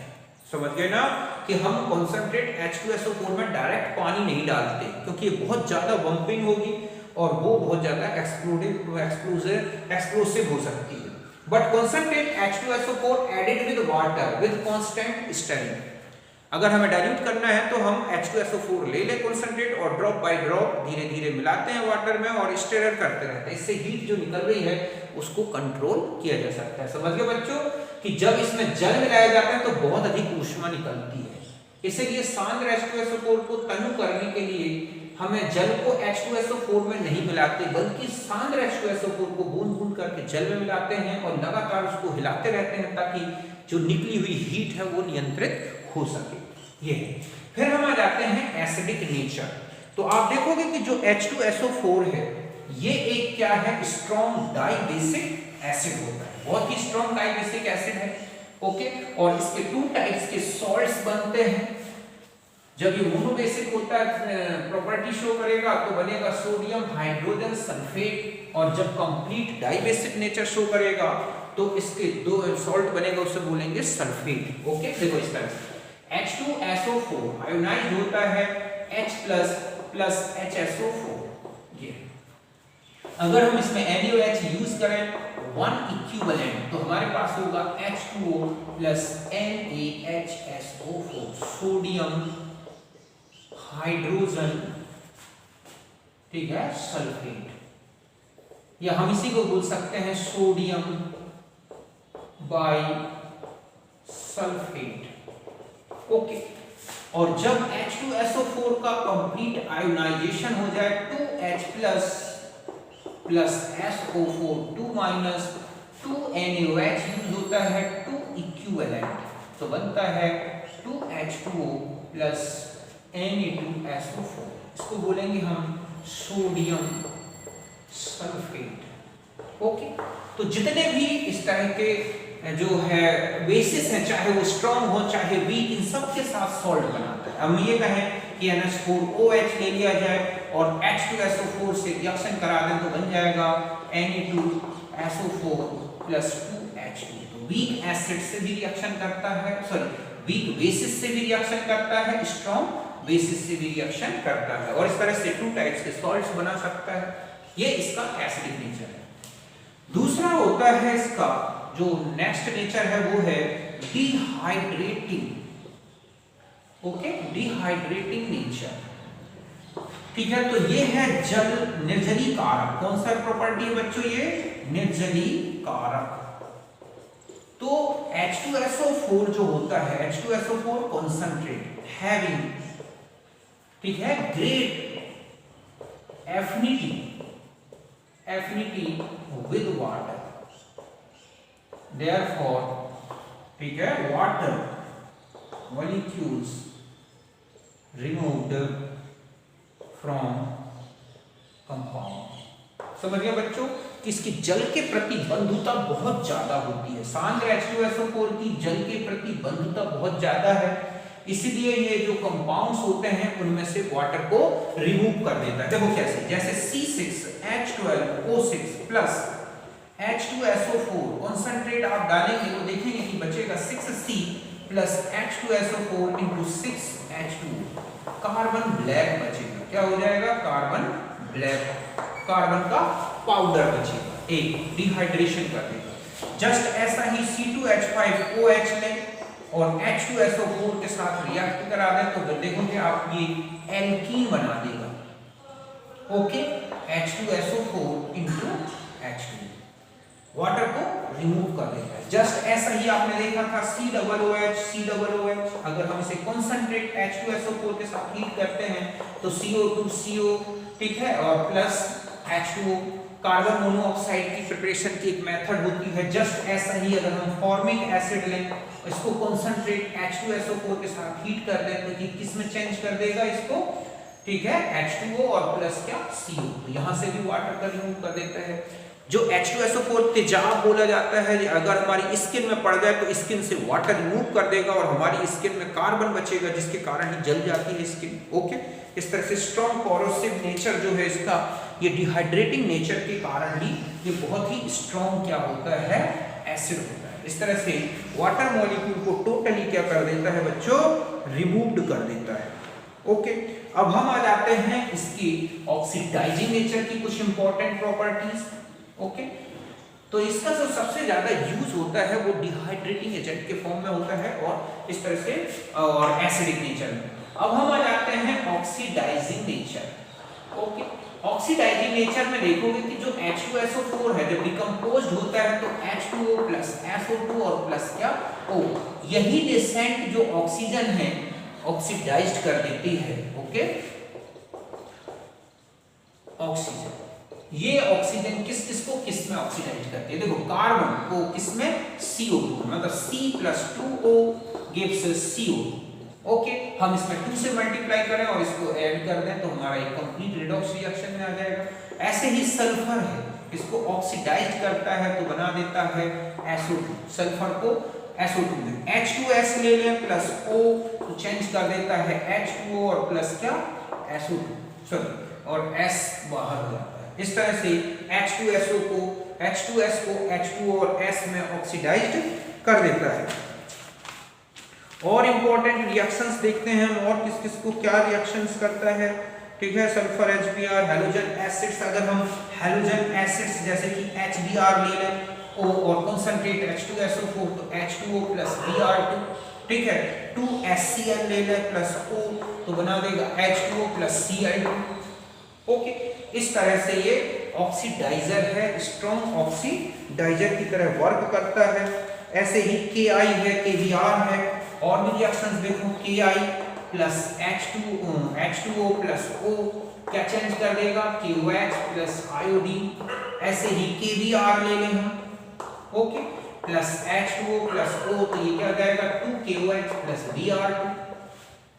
समझ गए ना कि हम concentrate H2SO4 में डायरेक्ट पानी नहीं डालते क्योंकि ये बहुत ज्यादा बम्पिंग होगी और वो बहुत ज्यादा एक्सप्लोसिव हो सकती है. But concentrate H2SO4 added with water with constant stirring. अगर हमें डाइल्यूट करना है तो हम H2SO4 ले लें कंसंट्रेट और ड्रॉप बाय ड्रॉप धीरे धीरे मिलाते हैं वाटर में और स्टिरर करते रहते हैं. इससे हीट जो निकल रही है उसको कंट्रोल किया जा सकता है. समझ गए बच्चों कि जब इसमें जल मिलाया जाता है तो बहुत अधिक ऊष्मा निकलती है. इसलिए सांद्र H2SO4 को तनु करने के लिए हमें जल को H2SO4 में नहीं मिलाते बल्कि सांद्र H2SO4 को बूंद बूंद करके जल में मिलाते हैं और लगातार उसको हिलाते रहते हैं ताकि जो निकली हुई हीट है वो नियंत्रित हो सके. ये है. फिर हम आ जाते हैं एसिडिक नेचर. तो आप देखोगे कि जो H2SO4 है ये एक क्या है, स्ट्रॉन्ग डाइबेसिक एसिड होता है. बहुत ही स्ट्रॉन्ग डाइबेसिक एसिड है. ओके. और इसके 2 टाइप्स के सॉल्ट्स बनते हैं. जब ये मोनोबेसिक होता है प्रॉपर्टी शो करेगा तो बनेगा सोडियम हाइड्रोजन सल्फेट और जब कंप्लीट डाइबेसिक नेचर शो करेगा तो इसके 2 सॉल्ट बनेगा उसे बोलेंगे सल्फेट. ओके. देखो इस तरह से H2SO4 आयोनाइज्ड होता है H प्लस HSO4. ये अगर हम इसमें NaOH यूज करें 1 इक्विवेलेंट तो हमारे पास होगा H2O plus NaHSO4 sodium hydrogen, ठीक है, सल्फेट. या हम इसी को बोल सकते हैं सोडियम बाई सल्फेट. ओके. और जब H2SO4 का कंप्लीट आयोनाइजेशन हो जाए 2H plus SO4 2 minus 2 NaOH use होता है 2 इक्विवेलेंट तो बनता है 2H2O प्लस Na2SO4. इसको बोलेंगे हम सोडियम सल्फेट. ओके. तो जितने भी इस तरह के जो है बेसिस है चाहे वो स्ट्रॉन्ग हो चाहे वीक इन सब के साथ सॉल्ट बनाता है. हम ये कहें कि NH4OH ले लिया जाए और H2SO4 से रिएक्शन करा दें तो बन जाएगा Na2SO4 प्लस 2H2. तो वीक एसिड से भी रिएक्शन करता है, वीक बेसिस से भी रिएक्शन करता है, स्ट्रॉन्ग बेसिस से भी रिएक्शन करता है और इस तरह से 2 टाइप्स के सॉल्ट्स बना सकता है. ये इसका एसिडिक नेचर है. दूसरा होता है इसका जो नेक्स्ट नेचर है वो है डिहाइड्रेटिंग. ओके. डिहाइड्रेटिंग नेचर, ठीक है. तो ये है जल निर्जलीकारक. कौन सा प्रॉपर्टी है बच्चों, ये निर्जलीकारक. तो H2SO4 जो होता है H2SO4 कॉन्सेंट्रेट हैविंग, ठीक है, great affinity with water. Therefore, ठीक है, water molecules removed from compound. समझ गए बच्चों कि इसकी जल के प्रति बंधुता बहुत ज्यादा होती है. सांद्र H2SO4 की जल के प्रति बंधुता बहुत ज्यादा है, इसलिए ये जो कंपाउंड्स होते हैं उनमें से वाटर को रिमूव कर देता है. देखो कैसे, जैसे C6H12O6 प्लस H2SO4 कॉन्सेंट्रेट आप डालेंगे तो देखेंगे कि बचेगा 6C plus H2SO4 into 6H2. Carbon black बचेगा. क्या हो जाएगा, कार्बन ब्लैक, कार्बन का पाउडर बचेगा. एक डिहाइड्रेशन कर देगा. जस्ट ऐसा ही C2H5OH लें और H2SO4 के साथ रिएक्ट करा दें तो देखोगे आप ये एल्कीन बना देगा. Okay. H2SO4 into H2 water को रिमूव कर देता है. जस्ट ऐसा ही आपने देखा था COOH. अगर हम इसे कॉन्सेंट्रेट H2SO4 के साथ हीट करते हैं तो CO2CO, ठीक है, और प्लस H2O कार्बन मोनोऑक्साइड की प्रिपरेशन की एक मेथड होती है. जस्ट ऐसा ही अगर हम फॉर्मिक एसिड लें, इसको कॉन्सेंट्रेट H2SO4 के साथ हीट कर दें तो किस में चेंज कर देगा इसको, ठीक है, H2O और प्लस क्या, CO. तो यहां से भी वाटर का रिमूव कर देता है. जो H2SO4 तेजाब बोला जाता है, अगर हमारी स्किन में पड़ जाए तो स्किन से वाटर रिमूव कर देगा और हमारी स्किन में कार्बन बचेगा, जिसके कारण ही जल जाती है स्किन। ओके, इस तरह से स्ट्रॉन्ग कोरोसिव नेचर जो है इसका, ये डिहाइड्रेटिंग नेचर के कारण ही ये बहुत ही स्ट्रॉन्ग क्या होता है, एसिड होता है। इस तरह से वाटर मॉलिक्यूल को टोटली क्या कर देता है बच्चों, रिमूव्ड कर देता है। ओके, अब हम आ जाते हैं इसकी ऑक्सीडाइजिंग नेचर की कुछ इंपॉर्टेंट प्रॉपर्टीज। ओके, तो इसका जो सबसे ज्यादा यूज होता है वो डिहाइड्रेटिंग एजेंट के फॉर्म में होता है और इस तरह से और एसिडिक नेचर में। अब हम आ जाते हैं oxidising nature. Okay, oxidising nature में देखोगे कि जो H2SO4 है जब डिकम्पोज्ड होता है तो H2O प्लस SO2 और प्लस क्या O, यही डिसेंट जो ऑक्सीजन है ऑक्सीडाइज्ड कर देती है। ओके, ऑक्सीजन, ये ऑक्सीजन किसको किस में ऑक्सीडाइज करती है, देखो कार्बन को किसमें, CO2, मतलब C+2O gives CO2। ओके, हम इसमें 2 से मल्टीप्लाई करें और इसको ऐड कर दें तो हमारा एक कंप्लीट रिडॉक्स रिएक्शन में आ जाएगा। ऐसे ही सल्फर है, इसको ऑक्सीडाइज करता है तो बना देता है SO2, सल्फर को SO2 में H2S ले लें प्लस O तो चेंज कर देता है H2O और प्लस क्या SO2, सॉरी, और S बाहर हो जाता है। इस तरह से H2S को H2O और S में ऑक्सीडाइज्ड कर देता है। और इंपॉर्टेंट रिएक्शंस देखते हैं हम, और किस किस को क्या रिएक्शंस करता है। ठीक है, सल्फर HBr, हैलोजन एसिड्स, अगर हम हैलोजन एसिड्स जैसे कि HBr ले लें O और कंसंट्रेट H2SO4 तो H2O प्लस Br2, ठीक है, 2HCl ले लें प्लस O तो बना देगा H2O प्लस Cl2। ओके, इस तरह से ये ऑक्सीडाइजर है, स्ट्रॉन्ग ऑक्सीडाइजर की तरह वर्क करता है। ऐसे ही Ki है, KBr है, और भी रिएक्शंस देखो, Ki plus H2O plus O क्या चेंज कर देगा, KOH प्लस आयोडीन। ऐसे ही KBr ले लें हम, okay, plus H2O plus O तो ये क्या हो जाएगा 2KOH प्लस Br2।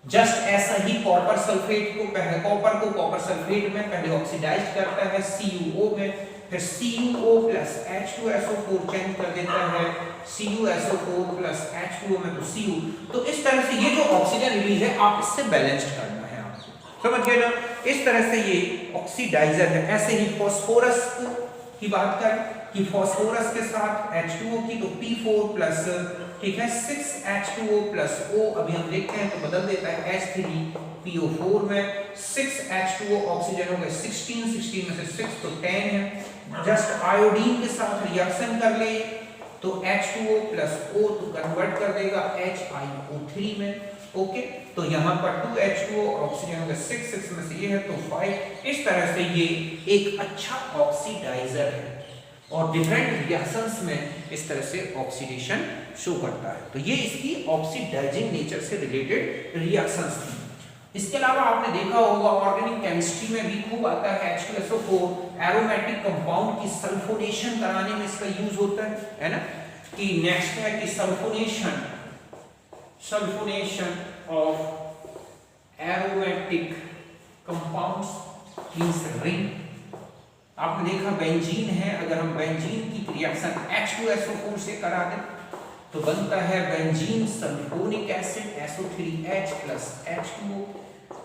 जस्ट ऐसा ही कॉपर सल्फेट को पहले कॉपर सल्फेट में पहले ऑक्सीडाइज करता है CuO में, फिर CuO प्लस H2SO4 चेंज कर देता है CuSO4 प्लस H2O में तो Cu। तो इस तरह से ये जो ऑक्सीजन रिलीज है आप इससे बैलेंस्ड करना है आपको, समझ गए ना। इस तरह से ये ऑक्सीडाइजर है। ऐसे ही फास्फोरस की बात करें कि फास्फोरस के साथ H2O की तो P4 प्लस, ठीक है, 6H2O प्लस O, अभी हम देखते हैं तो बदल देता है H3PO4 में 6H2O ऑक्सीजन हो गए 16 में से 6 तो 10 है। जस्ट आयोडीन के साथ रिएक्शन कर ले तो H2O प्लस O तो कन्वर्ट कर देगा HiO3 में। ओके, तो यहाँ पर 2H2O ऑक्सीजन हो गया 6 में से ये है तो 5। इस तरह से ये एक अच्छा ऑक्सीडाइजर है और डिफरेंट रिएक्शंस में इस तरह से ऑक्सीडेशन शो करता है। तो ये इसकी ऑक्सीडाइजिंग नेचर से रिलेटेड रिएक्शंस थी। इसके अलावा आपने देखा होगा ऑर्गेनिक केमिस्ट्री में भी खूब आता है H2SO4 एरोमेटिक कंपाउंड की सल्फोनेशन कराने में इसका यूज होता है ना। कि नेक्स्ट है कि sulphonation of aromatic compounds means ring. आपने देखा बेंजीन है, अगर हम बेंजीन की रिएक्शन H2SO4 से करा दें तो बनता है benzene sulphonic acid SO3H plus H2O।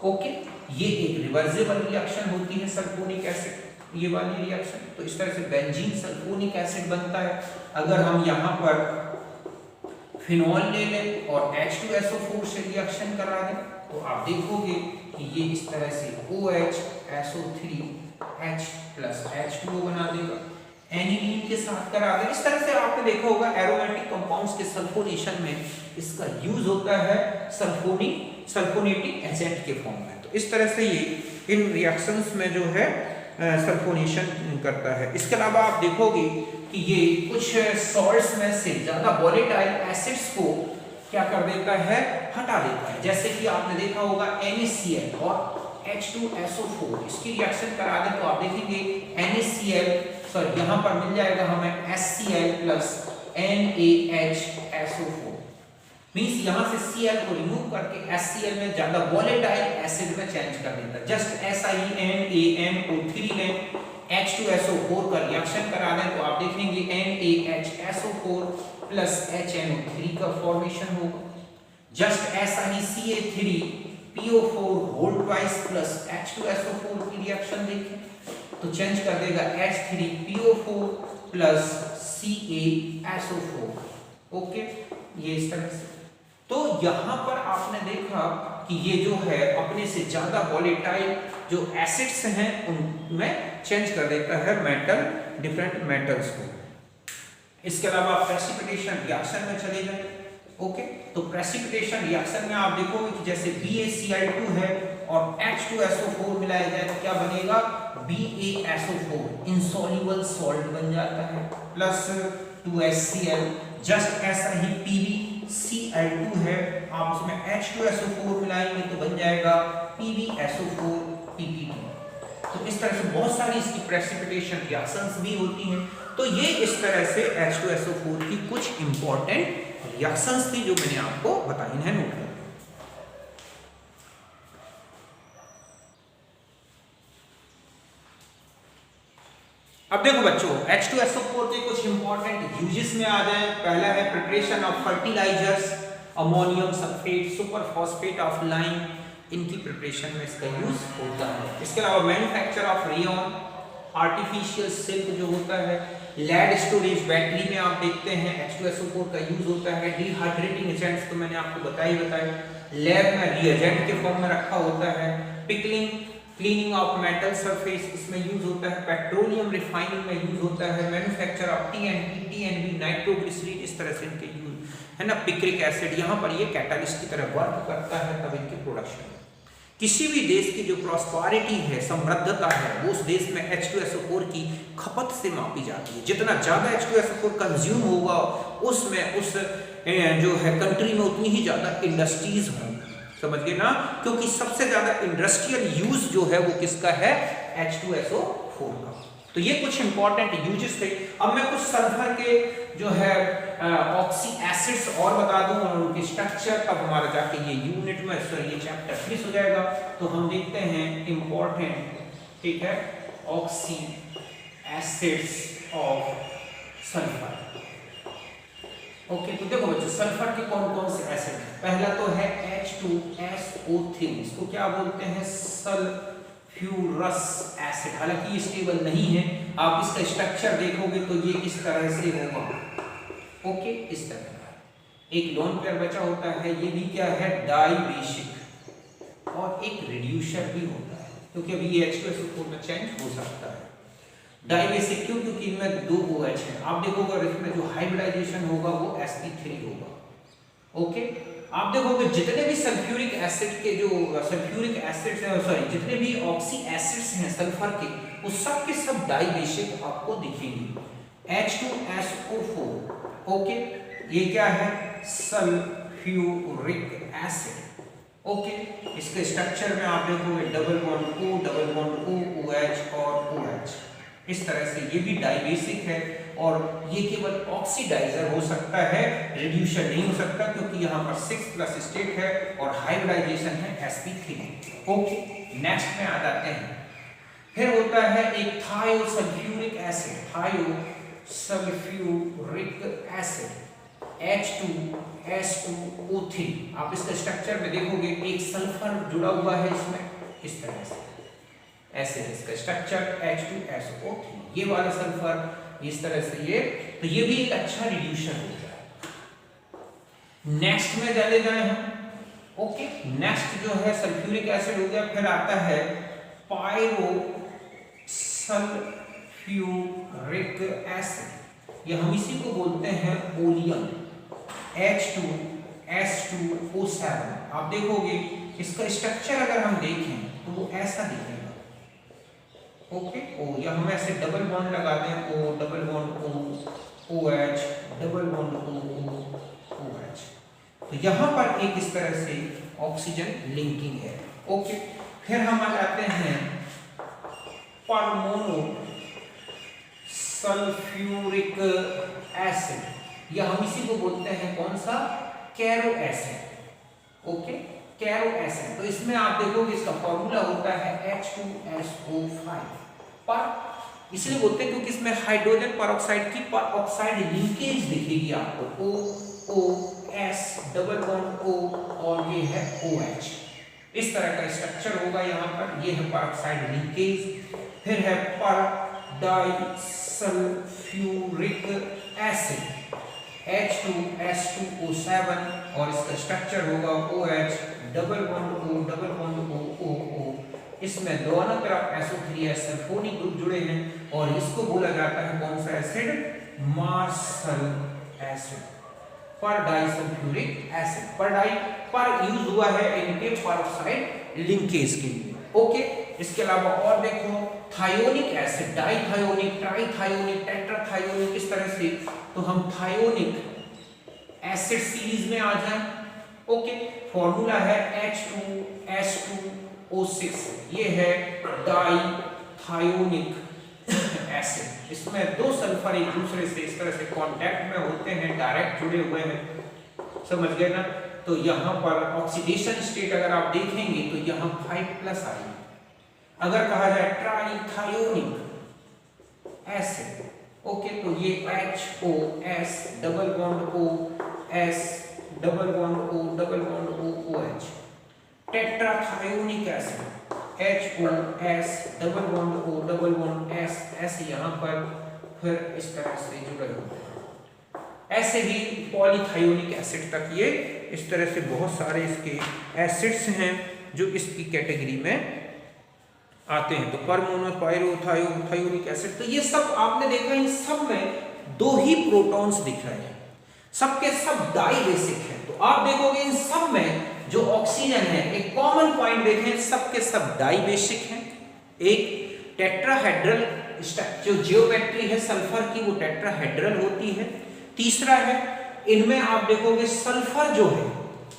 Okay, ये एक रिवर्सिबल रिएक्शन होती है सल्फोनिक एसिड ये वाली रिएक्शन। तो इस तरह से बेंजीन सल्फोनिक एसिड बनता है। अगर हम यहाँ पर फिनॉल ले लें और H2SO4 से रिएक्शन करा दें तो आप देखोगे कि ये इस तरह से OH SO3H प्लस H2O बना देगा। एनिलीन के साथ करा दें। इस तरह से आपने देखा होगा एरोमेटिक कंपाउंड्स के सल्फोनेशन में इसका यूज होता है सल्फोनेटिक एजेंट के फॉर्म में। तो इस तरह से ये इन रिएक्शंस में जो है सल्फोनेशन करता है। इसके अलावा आप देखोगे कि ये कुछ सॉल्ट्स में से ज्यादा वोलेटाइल एसिड्स को क्या कर देता है, हटा देता है। जैसे कि आपने देखा होगा NaCl और H2SO4 इसकी रिएक्शन करा दें तो आप देखेंगे NaCl, सॉरी यहाँ पर मिल जाएगा हमें HCl प्लस NaHSO4 मींस यहाँ से Cl को रिमूव करके HCl में ज्यादा वोलेटाइल एसिड में चेंज कर देता है। जस्ट ऐसा ही NaNO3 लें, H2SO4 का रिएक्शन करा दें तो आप देखेंगे NaHSO4 प्लस HNO3 का फॉर्मेशन होगा। जस्ट ऐसा ही Ca3PO4 whole twice plus H2SO4 की रिएक्शन देखें तो चेंज कर देगा H3PO4 प्लस CaSO4। ओके, ये इस तरह से। तो यहां पर आपने देखा कि ये जो है अपने से ज्यादा वोलेटाइल जो एसिड्स हैं उनमें चेंज कर देता है मेटल, डिफरेंट मेटल्स को। इसके अलावा प्रेसिपिटेशन रिएक्शन में चले जाए। ओके, तो प्रेसिपिटेशन रिएक्शन में आप देखोगे कि जैसे BaCl2 है और H2SO4 मिलाया जाए तो क्या बनेगा, BaSO4 इंसॉल्युबल सॉल्ट बन जाता है प्लस 2HCl। जस्ट ऐसा ही PbCl2 है, आप उसमें H2SO4 मिलाएंगे तो बन जाएगा PbSO4 PP2। तो इस तरह से बहुत सारी इसकी प्रेसिपिटेशन रिएक्शंस भी होती हैं। तो ये इस तरह से H2SO4 की कुछ इंपॉर्टेंट रिएक्शंस थी जो मैंने आपको बताई है, नोट कर। अब देखो बच्चों, H2SO4 के कुछ इंपॉर्टेंट यूजेस में आ जाए। पहला है preparation of fertilisers, ammonium sulphate, super phosphate of lime, इनकी प्रिपरेशन में इसका यूज होता है। इसके अलावा manufacture of rayon, artificial silk जो होता है, लेड स्टोरेज बैटरी में आप देखते हैं H2SO4 का यूज होता है। डिहाइड्रेटिंग एजेंट्स तो मैंने आपको बताया, लैब में रिएजेंट के फॉर्म में रखा होता है। Pickling, cleaning of metal surface इसमें यूज होता है। पेट्रोलियम रिफाइनिंग में यूज होता है। मैन्युफैक्चर ऑफ TNT, नाइट्रोग्लिसरीन, इस तरह से इनके यूज है ना। पिक्रिक एसिड यहाँ पर ये कैटालिस्ट की तरह वर्क करता है तब इनके प्रोडक्शन। किसी भी देश की जो प्रॉस्पेरिटी है, समृद्धता है, वो उस देश में H2SO4 की खपत से मापी जाती है। जितना ज्यादा H2SO4 कंज्यूम होगा उसमें उस जो है कंट्री में उतनी ही ज्यादा इंडस्ट्रीज होंगी, समझ गए ना, क्योंकि सबसे ज्यादा इंडस्ट्रियल यूज जो है वो किसका है, H2SO4 का। तो ये कुछ इंपॉर्टेंट यूजेस थे। अब मैं कुछ सल्फर के जो है ऑक्सी एसिड्स और बता दूं और उनके स्ट्रक्चर, तब हमारा जाके ये यूनिट में ये चैप्टर फिनिश हो जाएगा। तो हम देखते हैं इंपॉर्टेंट, ठीक है, oxy acids of sulphur. Okay, तो देखो बच्चों, सल्फर के कौन कौन से एसिड हैं। पहला तो है H2SO3, इसको क्या बोलते हैं, सल्फ्यूरस एसिड। हालांकि ये स्टेबल नहीं है, आप इसका स्ट्रक्चर देखोगे तो ये इस तरह से होगा। ओके, इस तरह का एक लोन पेयर बचा होता है। ये भी क्या है, डाइबेसिक, और एक रिड्यूसर भी होता है, क्योंकि अभी ये H2SO4 में चेंज हो सकता है। डाइबेसिक क्यों, क्योंकि इनमें दो OH हैं। आप देखोगे इसमें जो हाइब्रिडाइजेशन होगा वो sp3 होगा। ओके, आप देखोगे जितने भी सल्फ्यूरिक एसिड के जो सल्फ्यूरिक एसिड्स हैं, सॉरी, जितने भी ऑक्सी एसिड्स हैं सल्फर के, वो सब के सब डाइबेसिक आपको दिखेंगे। H2SO4, ओके, ये क्या है, सल्फ्यूरिक एसिड। ओके, इसके स्ट्रक्चर में आप देखोगे double bond O, double bond O, OH और OH, इस तरह से ये भी डाइबेसिक है। और ये केवल ऑक्सीडाइजर हो सकता है, रिड्यूसर नहीं हो सकता, क्योंकि यहाँ पर 6+ स्टेट है और हाइब्रिडाइजेशन है sp3। ओके, नेक्स्ट में आ जाते हैं। फिर होता है एक थायोसल्फ्यूरिक एसिड, थायोसल्फ्यूरिक एसिड H2SO3। आप इसका स्ट्रक्चर में देखोगे एक सल्फर जुड़ा हुआ है इसमें, इस तरह से, ऐसे इसका स्ट्रक्चर H2SO3। ये वाला सल्फर इस तरह से ये, तो ये भी एक अच्छा रिड्यूसर होता है। नेक्स्ट में चले जाए हम। ओके, नेक्स्ट जो है सल्फ्यूरिक एसिड हो गया। फिर आता है पायरोसल्फ्यूरिक एसिड, ये हम इसी को बोलते हैं ओलियम, H2S2O7। आप देखोगे इसका स्ट्रक्चर अगर हम देखें तो वो ऐसा दिखेगा। ओके, ओ, या हम ऐसे डबल बॉन्ड लगा दें, O, double bond O, OH, double bond O, OH, तो यहाँ पर एक इस तरह से ऑक्सीजन लिंकिंग है। ओके, फिर हम आ जाते हैं परमोनो सल्फ्यूरिक एसिड, या हम इसी को बोलते हैं कौन सा, Caro acid. Okay, Caro acid, तो इसमें आप देखोगे इसका फॉर्मूला होता है H2SO5 पर इसलिए बोलते हैं क्योंकि इसमें हाइड्रोजन परऑक्साइड की परऑक्साइड लिंकेज दिखेगी आपको, OOS डबल बॉन्ड O और ये है OH। इस तरह का स्ट्रक्चर होगा यहाँ पर, ये है परऑक्साइड लिंकेज। फिर है पर डाइसल्फ्यूरिक एसिड H2S2O7 और इसका स्ट्रक्चर होगा OH double bond O double bond O O। इसमें दोनों तरफ SO3 सल्फोनिक ग्रुप जुड़े हैं और इसको बोला जाता है कौन सा एसिड, मार्शल एसिड, पर डाइसल्फ्यूरिक एसिड। पर डाई पर यूज हुआ है इनके परऑक्साइड लिंकेज के लिए। ओके, इसके अलावा और देखो थायोनिक एसिड, डाइथायोनिक, ट्राइथायोनिक, टेट्राथायोनिक, इस तरह से। तो हम थायोनिक एसिड सीरीज में आ जाएं। ओके, फॉर्मूला है H2S2O6, ये है डाइथायोनिक एसिड। इसमें दो सल्फर एक दूसरे से इस तरह से कांटेक्ट में होते हैं, डायरेक्ट जुड़े हुए हैं, समझ गए ना। तो यहाँ पर ऑक्सीडेशन स्टेट अगर आप देखेंगे तो यहाँ 5+ आएगी। अगर कहा जाए ट्राइथायोनिक एसिड, ओके, तो ये HOS double bond OS double bond O double bond OH। Tetrathionic acid HOS double bond O double bond S यहाँ पर फिर इस तरह से जुड़े होते हैं। ऐसे ही पॉलीथायोनिक एसिड तक ये इस तरह से बहुत सारे इसके एसिड्स हैं जो इसकी कैटेगरी में आते हैं। तो परमोनो पायरोथायोनिक एसिड, तो ये सब आपने देखा, इन सब में दो ही प्रोटॉन्स दिख रहे हैं, सबके सब डाई बेसिक हैं। तो आप देखोगे इन सब में जो ऑक्सीजन है, एक कॉमन पॉइंट देखें, सबके सब डाई बेसिक हैं। एक टेट्राहेड्रल जो जियोमेट्री है सल्फर की वो टेट्राहेड्रल होती है। तीसरा है इनमें आप देखोगे सल्फर जो है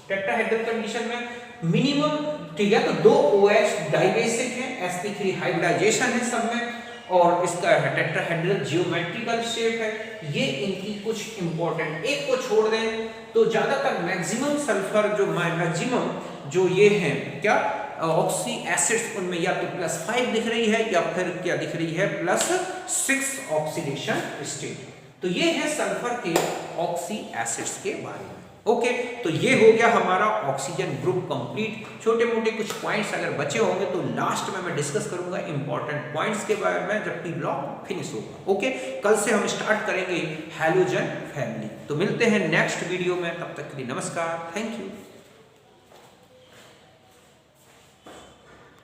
टेट्राहेड्रल कंडीशन में मिनिमम, ठीक है, तो 2 OH डाइबेसिक है, sp3 हाइब्रिडाइजेशन है सब में, और इसका टेट्राहेड्रल जियोमेट्रिकल शेप है। ये इनकी कुछ इंपॉर्टेंट, एक को छोड़ दें तो ज्यादातर मैक्सिमम सल्फर जो मैक्सिमम जो ये हैं क्या ऑक्सी एसिड्स, उनमें या तो +5 दिख रही है या फिर क्या दिख रही है +6 ऑक्सीडेशन स्टेट। तो ये है सल्फर के ऑक्सी एसिड्स के बारे में। ओके, तो ये हो गया हमारा ऑक्सीजन ग्रुप कंप्लीट। छोटे मोटे कुछ पॉइंट्स अगर बचे होंगे तो लास्ट में मैं डिस्कस करूंगा इंपॉर्टेंट पॉइंट्स के बारे में जब P ब्लॉक फिनिश होगा। ओके, कल से हम स्टार्ट करेंगे हैलोजन फैमिली। तो मिलते हैं नेक्स्ट वीडियो में, तब तक के लिए नमस्कार, थैंक यू।